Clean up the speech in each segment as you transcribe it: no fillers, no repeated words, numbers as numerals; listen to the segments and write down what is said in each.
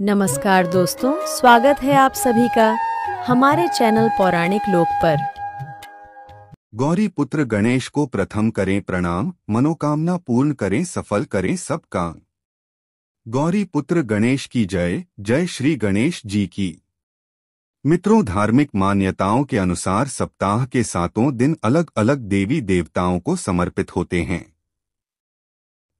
नमस्कार दोस्तों, स्वागत है आप सभी का हमारे चैनल पौराणिक लोक पर। गौरी पुत्र गणेश को प्रथम करें प्रणाम, मनोकामना पूर्ण करें, सफल करें सब काम। गौरी पुत्र गणेश की जय। जय श्री गणेश जी की। मित्रों, धार्मिक मान्यताओं के अनुसार सप्ताह के 7 दिन अलग अलग देवी देवताओं को समर्पित होते हैं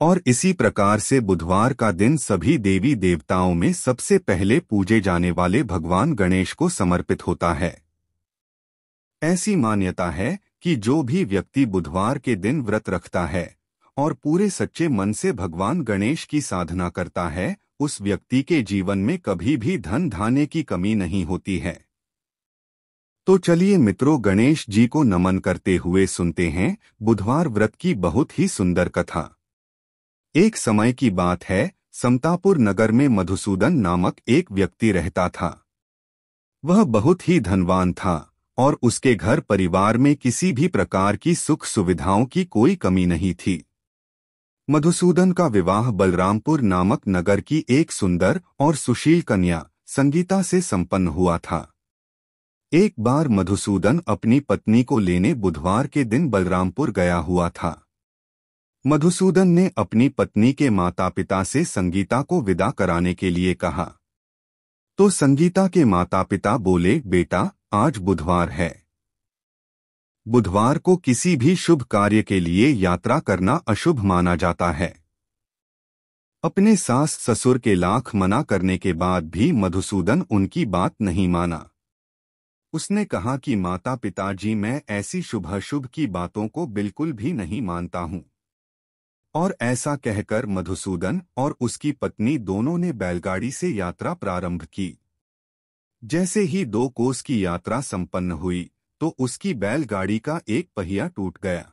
और इसी प्रकार से बुधवार का दिन सभी देवी देवताओं में सबसे पहले पूजे जाने वाले भगवान गणेश को समर्पित होता है। ऐसी मान्यता है कि जो भी व्यक्ति बुधवार के दिन व्रत रखता है और पूरे सच्चे मन से भगवान गणेश की साधना करता है, उस व्यक्ति के जीवन में कभी भी धन धान्य की कमी नहीं होती है। तो चलिए मित्रों, गणेश जी को नमन करते हुए सुनते हैं बुधवार व्रत की बहुत ही सुंदर कथा। एक समय की बात है, समतापुर नगर में मधुसूदन नामक एक व्यक्ति रहता था। वह बहुत ही धनवान था और उसके घर परिवार में किसी भी प्रकार की सुख सुविधाओं की कोई कमी नहीं थी। मधुसूदन का विवाह बलरामपुर नामक नगर की एक सुंदर और सुशील कन्या संगीता से संपन्न हुआ था। एक बार मधुसूदन अपनी पत्नी को लेने बुधवार के दिन बलरामपुर गया हुआ था। मधुसूदन ने अपनी पत्नी के माता पिता से संगीता को विदा कराने के लिए कहा, तो संगीता के माता पिता बोले, बेटा आज बुधवार है। बुधवार को किसी भी शुभ कार्य के लिए यात्रा करना अशुभ माना जाता है। अपने सास ससुर के लाख मना करने के बाद भी मधुसूदन उनकी बात नहीं माना। उसने कहा कि माता पिताजी, मैं ऐसी शुभ की बातों को बिल्कुल भी नहीं मानता हूँ। और ऐसा कहकर मधुसूदन और उसकी पत्नी दोनों ने बैलगाड़ी से यात्रा प्रारंभ की। जैसे ही 2 कोस की यात्रा संपन्न हुई तो उसकी बैलगाड़ी का एक पहिया टूट गया।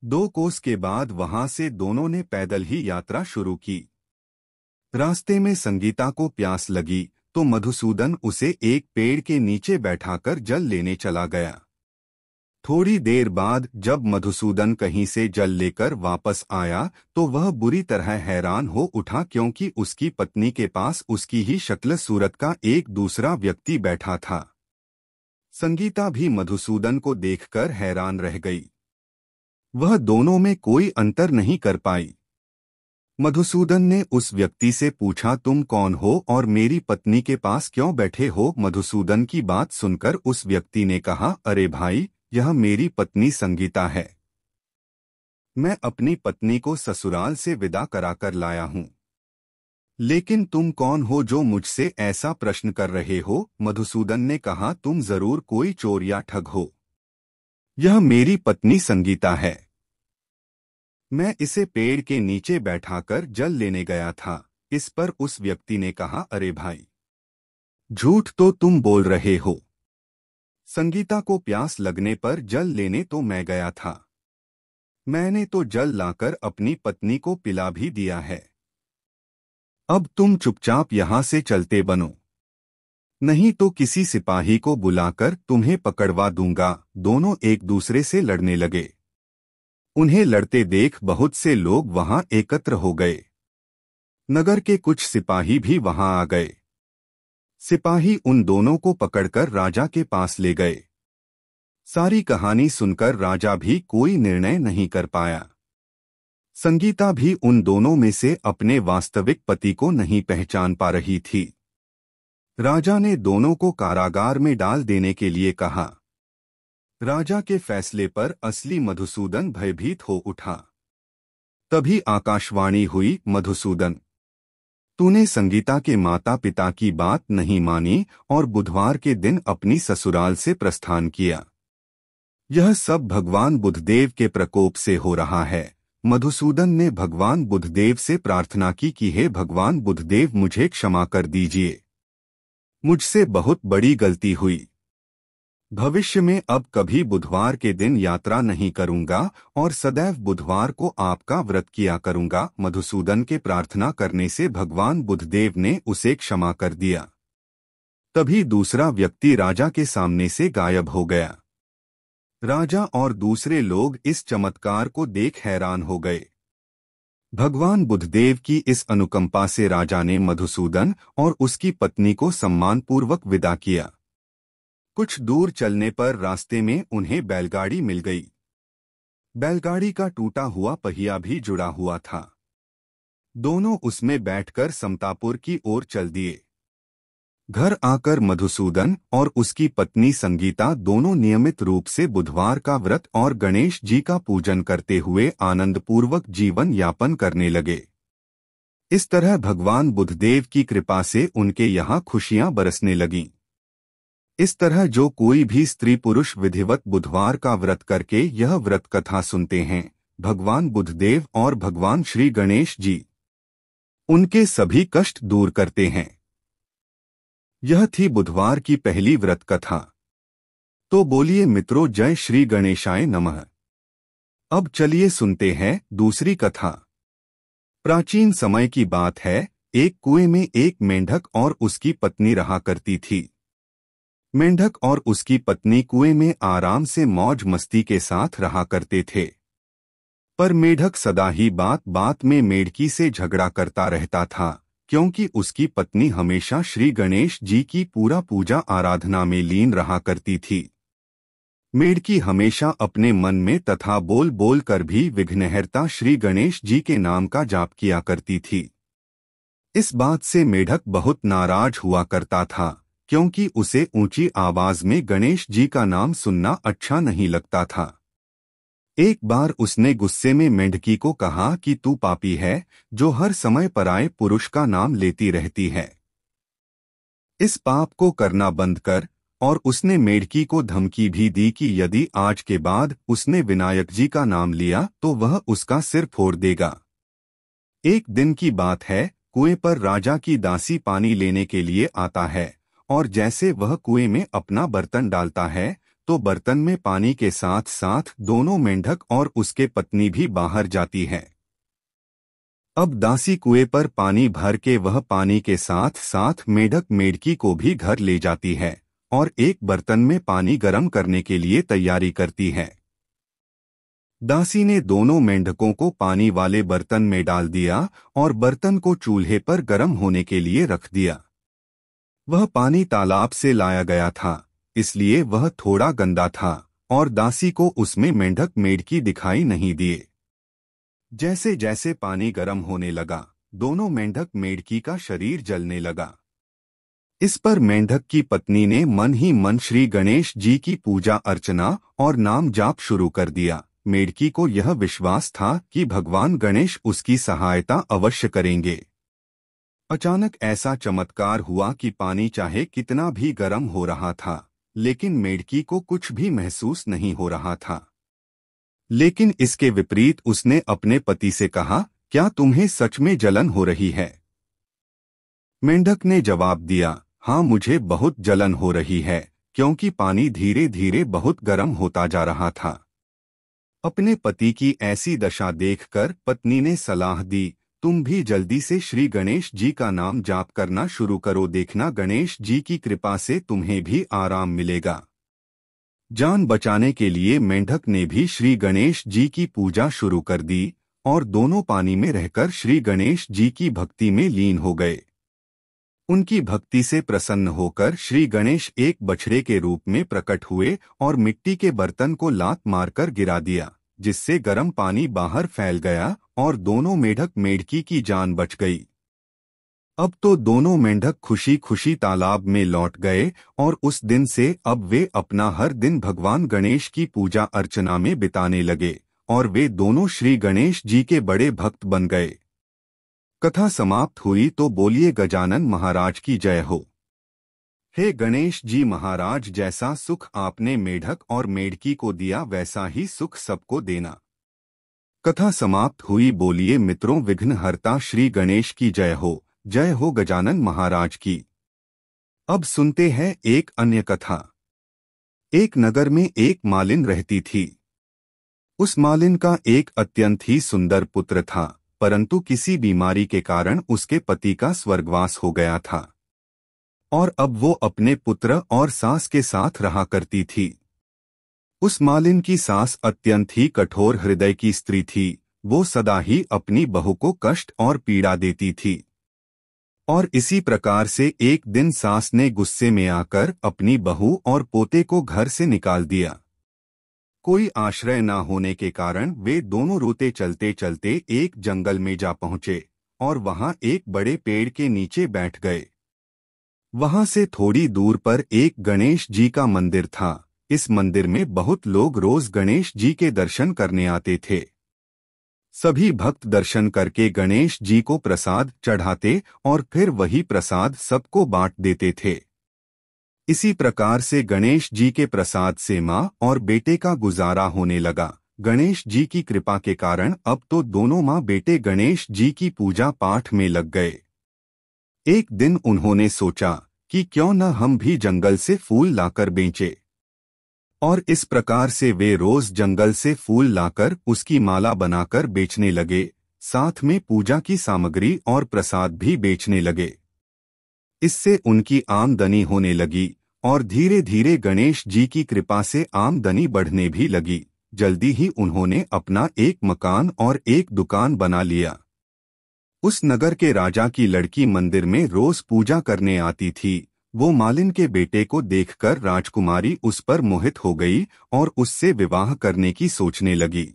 2 कोस के बाद वहां से दोनों ने पैदल ही यात्रा शुरू की। रास्ते में संगीता को प्यास लगी तो मधुसूदन उसे एक पेड़ के नीचे बैठाकर जल लेने चला गया। थोड़ी देर बाद जब मधुसूदन कहीं से जल लेकर वापस आया तो वह बुरी तरह हैरान हो उठा, क्योंकि उसकी पत्नी के पास उसकी ही शक्ल सूरत का एक दूसरा व्यक्ति बैठा था। संगीता भी मधुसूदन को देखकर हैरान रह गई। वह दोनों में कोई अंतर नहीं कर पाई। मधुसूदन ने उस व्यक्ति से पूछा, तुम कौन हो और मेरी पत्नी के पास क्यों बैठे हो? मधुसूदन की बात सुनकर उस व्यक्ति ने कहा, अरे भाई, यह मेरी पत्नी संगीता है। मैं अपनी पत्नी को ससुराल से विदा कराकर लाया हूँ। लेकिन तुम कौन हो जो मुझसे ऐसा प्रश्न कर रहे हो? मधुसूदन ने कहा, तुम जरूर कोई चोर या ठग हो। यह मेरी पत्नी संगीता है। मैं इसे पेड़ के नीचे बैठाकर जल लेने गया था। इस पर उस व्यक्ति ने कहा, अरे भाई, झूठ तो तुम बोल रहे हो। संगीता को प्यास लगने पर जल लेने तो मैं गया था। मैंने तो जल लाकर अपनी पत्नी को पिला भी दिया है। अब तुम चुपचाप यहां से चलते बनो, नहीं तो किसी सिपाही को बुलाकर तुम्हें पकड़वा दूंगा। दोनों एक दूसरे से लड़ने लगे। उन्हें लड़ते देख बहुत से लोग वहां एकत्र हो गए। नगर के कुछ सिपाही भी वहां आ गए। सिपाही उन दोनों को पकड़कर राजा के पास ले गए। सारी कहानी सुनकर राजा भी कोई निर्णय नहीं कर पाया। संगीता भी उन दोनों में से अपने वास्तविक पति को नहीं पहचान पा रही थी। राजा ने दोनों को कारागार में डाल देने के लिए कहा। राजा के फैसले पर असली मधुसूदन भयभीत हो उठा। तभी आकाशवाणी हुई, मधुसूदन, तूने संगीता के माता पिता की बात नहीं मानी और बुधवार के दिन अपनी ससुराल से प्रस्थान किया। यह सब भगवान बुधदेव के प्रकोप से हो रहा है। मधुसूदन ने भगवान बुधदेव से प्रार्थना की कि हे भगवान बुधदेव, मुझे क्षमा कर दीजिए। मुझसे बहुत बड़ी गलती हुई। भविष्य में अब कभी बुधवार के दिन यात्रा नहीं करूंगा और सदैव बुधवार को आपका व्रत किया करूंगा। मधुसूदन के प्रार्थना करने से भगवान बुधदेव ने उसे क्षमा कर दिया। तभी दूसरा व्यक्ति राजा के सामने से गायब हो गया। राजा और दूसरे लोग इस चमत्कार को देख हैरान हो गए। भगवान बुद्धदेव की इस अनुकंपा से राजा ने मधुसूदन और उसकी पत्नी को सम्मानपूर्वक विदा किया। कुछ दूर चलने पर रास्ते में उन्हें बैलगाड़ी मिल गई। बैलगाड़ी का टूटा हुआ पहिया भी जुड़ा हुआ था। दोनों उसमें बैठकर समतापुर की ओर चल दिए। घर आकर मधुसूदन और उसकी पत्नी संगीता दोनों नियमित रूप से बुधवार का व्रत और गणेश जी का पूजन करते हुए आनंदपूर्वक जीवन यापन करने लगे। इस तरह भगवान बुद्धदेव की कृपा से उनके यहाँ खुशियां बरसने लगीं। इस तरह जो कोई भी स्त्री पुरुष विधिवत बुधवार का व्रत करके यह व्रत कथा सुनते हैं, भगवान बुद्धदेव और भगवान श्री गणेश जी उनके सभी कष्ट दूर करते हैं। यह थी बुधवार की पहली व्रत कथा। तो बोलिए मित्रों, जय श्री गणेशाय नमः। अब चलिए सुनते हैं दूसरी कथा। प्राचीन समय की बात है, एक कुएं में एक मेंढक और उसकी पत्नी रहा करती थी। मेंढक और उसकी पत्नी कुएं में आराम से मौज मस्ती के साथ रहा करते थे। पर मेंढक सदा ही बात बात में मेंढकी से झगड़ा करता रहता था, क्योंकि उसकी पत्नी हमेशा श्री गणेश जी की पूरा पूजा आराधना में लीन रहा करती थी। मेंढकी हमेशा अपने मन में तथा बोल बोल कर भी विघ्नहर्ता श्री गणेश जी के नाम का जाप किया करती थी। इस बात से मेंढक बहुत नाराज हुआ करता था, क्योंकि उसे ऊंची आवाज में गणेश जी का नाम सुनना अच्छा नहीं लगता था। एक बार उसने गुस्से में मेंढकी को कहा कि तू पापी है, जो हर समय पराये पुरुष का नाम लेती रहती है। इस पाप को करना बंद कर। और उसने मेंढकी को धमकी भी दी कि यदि आज के बाद उसने विनायक जी का नाम लिया तो वह उसका सिर फोड़ देगा। एक दिन की बात है, कुएं पर राजा की दासी पानी लेने के लिए आता है, और जैसे वह कुएं में अपना बर्तन डालता है तो बर्तन में पानी के साथ साथ दोनों मेंढक और उसके पत्नी भी बाहर जाती है। अब दासी कुएं पर पानी भर के वह पानी के साथ साथ मेंढक मेंढकी को भी घर ले जाती है और एक बर्तन में पानी गर्म करने के लिए तैयारी करती है। दासी ने दोनों मेंढकों को पानी वाले बर्तन में डाल दिया और बर्तन को चूल्हे पर गर्म होने के लिए रख दिया। वह पानी तालाब से लाया गया था, इसलिए वह थोड़ा गंदा था और दासी को उसमें मेंढक मेंढकी दिखाई नहीं दिए। जैसे जैसे पानी गर्म होने लगा, दोनों मेंढक मेंढकी का शरीर जलने लगा। इस पर मेंढक की पत्नी ने मन ही मन श्री गणेश जी की पूजा अर्चना और नाम जाप शुरू कर दिया। मेंढकी को यह विश्वास था कि भगवान गणेश उसकी सहायता अवश्य करेंगे। अचानक ऐसा चमत्कार हुआ कि पानी चाहे कितना भी गर्म हो रहा था, लेकिन मेंढकी को कुछ भी महसूस नहीं हो रहा था। लेकिन इसके विपरीत उसने अपने पति से कहा, क्या तुम्हें सच में जलन हो रही है? मेंढक ने जवाब दिया, हाँ मुझे बहुत जलन हो रही है, क्योंकि पानी धीरे धीरे बहुत गर्म होता जा रहा था। अपने पति की ऐसी दशा देखकर पत्नी ने सलाह दी, तुम भी जल्दी से श्री गणेश जी का नाम जाप करना शुरू करो, देखना गणेश जी की कृपा से तुम्हें भी आराम मिलेगा। जान बचाने के लिए मेंढक ने भी श्री गणेश जी की पूजा शुरू कर दी और दोनों पानी में रहकर श्री गणेश जी की भक्ति में लीन हो गए। उनकी भक्ति से प्रसन्न होकर श्री गणेश एक बछड़े के रूप में प्रकट हुए और मिट्टी के बर्तन को लात मारकर गिरा दिया, जिससे गर्म पानी बाहर फैल गया और दोनों मेंढक मेंढकी की जान बच गई। अब तो दोनों मेंढक खुशी खुशी तालाब में लौट गए और उस दिन से अब वे अपना हर दिन भगवान गणेश की पूजा अर्चना में बिताने लगे और वे दोनों श्री गणेश जी के बड़े भक्त बन गए। कथा समाप्त हुई तो बोलिए गजानन महाराज की जय हो। हे गणेश जी महाराज, जैसा सुख आपने मेंढक और मेंढकी को दिया वैसा ही सुख सबको देना। कथा समाप्त हुई। बोलिए मित्रों, विघ्नहर्ता श्री गणेश की जय हो गजानन महाराज की। अब सुनते हैं एक अन्य कथा। एक नगर में एक मालिन रहती थी। उस मालिन का एक अत्यंत ही सुंदर पुत्र था, परंतु किसी बीमारी के कारण उसके पति का स्वर्गवास हो गया था और अब वो अपने पुत्र और सास के साथ रहा करती थी। उस मालिन की सास अत्यंत ही कठोर हृदय की स्त्री थी। वो सदा ही अपनी बहू को कष्ट और पीड़ा देती थी। और इसी प्रकार से एक दिन सास ने गुस्से में आकर अपनी बहू और पोते को घर से निकाल दिया। कोई आश्रय न होने के कारण वे दोनों रोते चलते चलते एक जंगल में जा पहुंचे और वहां एक बड़े पेड़ के नीचे बैठ गए। वहां से थोड़ी दूर पर एक गणेश जी का मंदिर था। इस मंदिर में बहुत लोग रोज गणेश जी के दर्शन करने आते थे। सभी भक्त दर्शन करके गणेश जी को प्रसाद चढ़ाते और फिर वही प्रसाद सबको बांट देते थे। इसी प्रकार से गणेश जी के प्रसाद से माँ और बेटे का गुजारा होने लगा। गणेश जी की कृपा के कारण अब तो दोनों माँ बेटे गणेश जी की पूजा पाठ में लग गए। एक दिन उन्होंने सोचा कि क्यों न हम भी जंगल से फूल लाकर बेचें। और इस प्रकार से वे रोज जंगल से फूल लाकर उसकी माला बनाकर बेचने लगे, साथ में पूजा की सामग्री और प्रसाद भी बेचने लगे। इससे उनकी आमदनी होने लगी और धीरे धीरे गणेश जी की कृपा से आमदनी बढ़ने भी लगी। जल्दी ही उन्होंने अपना एक मकान और एक दुकान बना लिया। उस नगर के राजा की लड़की मंदिर में रोज पूजा करने आती थी। वो मालिन के बेटे को देखकर राजकुमारी उस पर मोहित हो गई और उससे विवाह करने की सोचने लगी।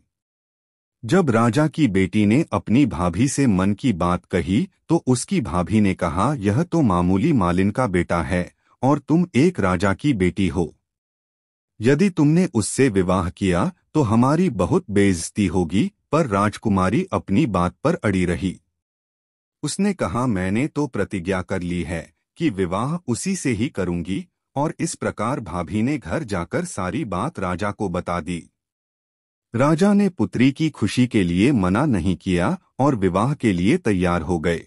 जब राजा की बेटी ने अपनी भाभी से मन की बात कही तो उसकी भाभी ने कहा, यह तो मामूली मालिन का बेटा है और तुम एक राजा की बेटी हो। यदि तुमने उससे विवाह किया तो हमारी बहुत बेइज्जती होगी। पर राजकुमारी अपनी बात पर अड़ी रही। उसने कहा, मैंने तो प्रतिज्ञा कर ली है कि विवाह उसी से ही करूंगी। और इस प्रकार भाभी ने घर जाकर सारी बात राजा को बता दी। राजा ने पुत्री की खुशी के लिए मना नहीं किया और विवाह के लिए तैयार हो गए।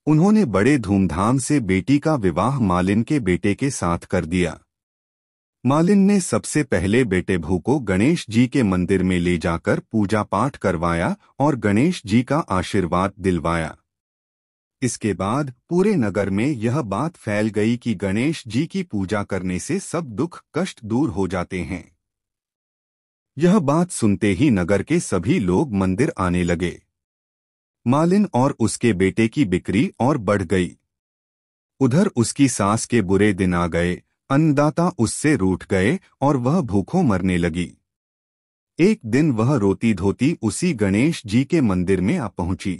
उन्होंने बड़े धूमधाम से बेटी का विवाह मालिन के बेटे के साथ कर दिया। मालिन ने सबसे पहले बेटे भू को गणेश जी के मंदिर में ले जाकर पूजा पाठ करवाया और गणेश जी का आशीर्वाद दिलवाया। इसके बाद पूरे नगर में यह बात फैल गई कि गणेश जी की पूजा करने से सब दुख कष्ट दूर हो जाते हैं। यह बात सुनते ही नगर के सभी लोग मंदिर आने लगे। मालिन और उसके बेटे की बिक्री और बढ़ गई। उधर उसकी सास के बुरे दिन आ गए। अन्नदाता उससे रूठ गए और वह भूखों मरने लगी। एक दिन वह रोती धोती उसी गणेश जी के मंदिर में आ पहुंची।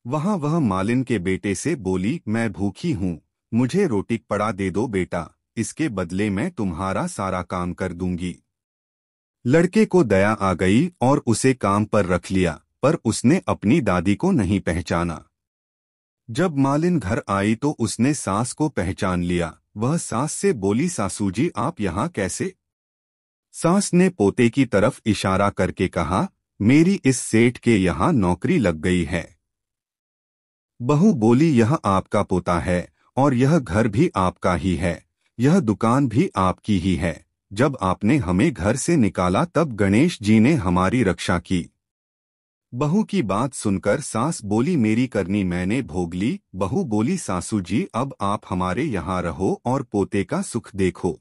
वहां वह मालिन के बेटे से बोली, मैं भूखी हूँ, मुझे रोटी पड़ा दे दो बेटा, इसके बदले मैं तुम्हारा सारा काम कर दूंगी। लड़के को दया आ गई और उसे काम पर रख लिया, पर उसने अपनी दादी को नहीं पहचाना। जब मालिन घर आई तो उसने सास को पहचान लिया। वह सास से बोली, सासू जी आप यहाँ कैसे? सास ने पोते की तरफ इशारा करके कहा, मेरी इस सेठ के यहाँ नौकरी लग गई है। बहू बोली, यह आपका पोता है और यह घर भी आपका ही है, यह दुकान भी आपकी ही है। जब आपने हमें घर से निकाला तब गणेश जी ने हमारी रक्षा की। बहू की बात सुनकर सास बोली, मेरी करनी मैंने भोग ली। बहू बोली, सासू जी अब आप हमारे यहाँ रहो और पोते का सुख देखो।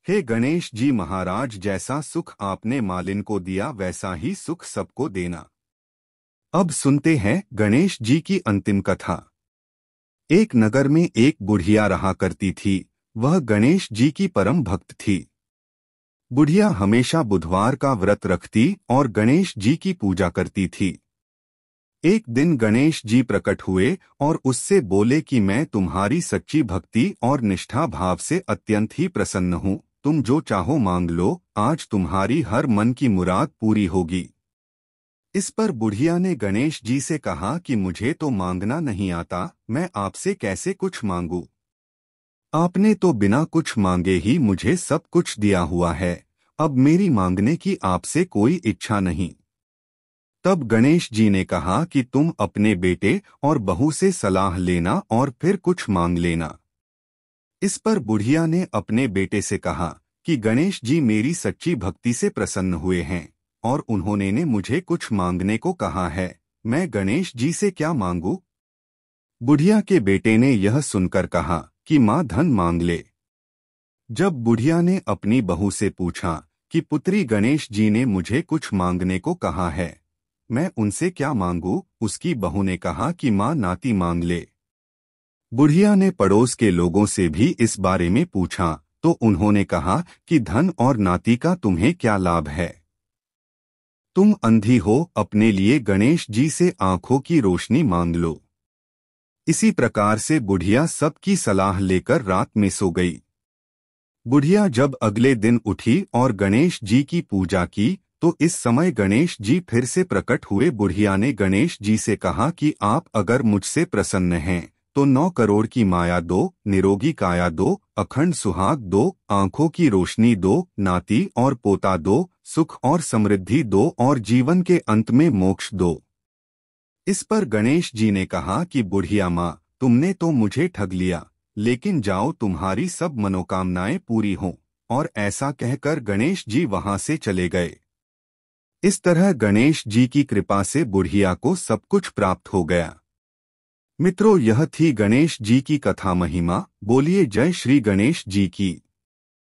हे गणेश जी महाराज, जैसा सुख आपने मालिन को दिया वैसा ही सुख सबको देना। अब सुनते हैं गणेश जी की अंतिम कथा। एक नगर में एक बुढ़िया रहा करती थी। वह गणेश जी की परम भक्त थी। बुढ़िया हमेशा बुधवार का व्रत रखती और गणेश जी की पूजा करती थी। एक दिन गणेश जी प्रकट हुए और उससे बोले कि मैं तुम्हारी सच्ची भक्ति और निष्ठा भाव से अत्यंत ही प्रसन्न हूँ। तुम जो चाहो मांग लो, आज तुम्हारी हर मन की मुराद पूरी होगी। इस पर बुढ़िया ने गणेश जी से कहा कि मुझे तो मांगना नहीं आता, मैं आपसे कैसे कुछ मांगू? आपने तो बिना कुछ मांगे ही मुझे सब कुछ दिया हुआ है। अब मेरी मांगने की आपसे कोई इच्छा नहीं। तब गणेश जी ने कहा कि तुम अपने बेटे और बहू से सलाह लेना और फिर कुछ मांग लेना। इस पर बुढ़िया ने अपने बेटे से कहा कि गणेश जी मेरी सच्ची भक्ति से प्रसन्न हुए हैं और उन्होंने ने मुझे कुछ मांगने को कहा है। मैं गणेश जी से क्या मांगू? बुढ़िया के बेटे ने यह सुनकर कहा कि माँ धन मांग ले। जब बुढ़िया ने अपनी बहू से पूछा कि पुत्री गणेश जी ने मुझे कुछ मांगने को कहा है। मैं उनसे क्या मांगू? उसकी बहू ने कहा कि माँ नाती मांग ले। बुढ़िया ने पड़ोस के लोगों से भी इस बारे में पूछा तो उन्होंने कहा कि धन और नाती का तुम्हें क्या लाभ है? तुम अंधी हो, अपने लिए गणेश जी से आंखों की रोशनी मांग लो। इसी प्रकार से बुढ़िया सबकी सलाह लेकर रात में सो गई। बुढ़िया जब अगले दिन उठी और गणेश जी की पूजा की तो इस समय गणेश जी फिर से प्रकट हुए। बुढ़िया ने गणेश जी से कहा कि आप अगर मुझसे प्रसन्न हैं तो 9 करोड़ की माया दो, निरोगी काया दो, अखंड सुहाग दो, आंखों की रोशनी दो, नाती और पोता दो, सुख और समृद्धि दो और जीवन के अंत में मोक्ष दो। इस पर गणेश जी ने कहा कि बुढ़िया माँ, तुमने तो मुझे ठग लिया, लेकिन जाओ तुम्हारी सब मनोकामनाएं पूरी हों। और ऐसा कहकर गणेश जी वहां से चले गए। इस तरह गणेश जी की कृपा से बुढ़िया को सब कुछ प्राप्त हो गया। मित्रों, यह थी गणेश जी की कथा महिमा। बोलिए जय श्री गणेश जी की।